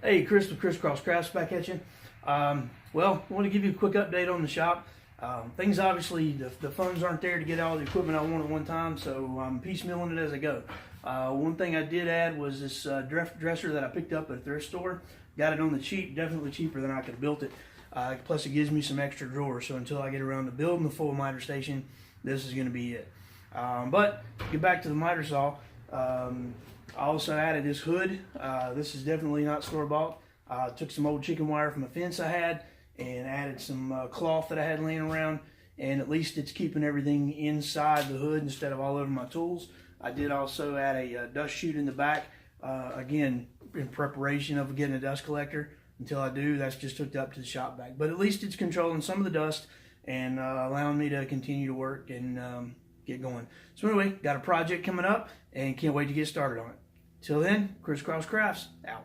Hey, Chris with Crisscross Crafts back at you. Well, I want to give you a quick update on the shop. Things obviously, the funds aren't there to get all the equipment I want at one time, so I'm piecemealing it as I go. One thing I did add was this dresser that I picked up at a thrift store. Got it on the cheap, definitely cheaper than I could have built it. Plus, it gives me some extra drawers, so until I get around to building the full miter station, this is going to be it. But get back to the miter saw. I also added this hood. This is definitely not store-bought. Took some old chicken wire from a fence I had and added some cloth that I had laying around, and at least it's keeping everything inside the hood instead of all over my tools. I did also add a dust chute in the back, again in preparation of getting a dust collector. Until I do, that's just hooked up to the shop vac. But at least it's controlling some of the dust and allowing me to continue to work and get going. So anyway, got a project coming up and can't wait to get started on it. Till then, Crisscross Crafts, out.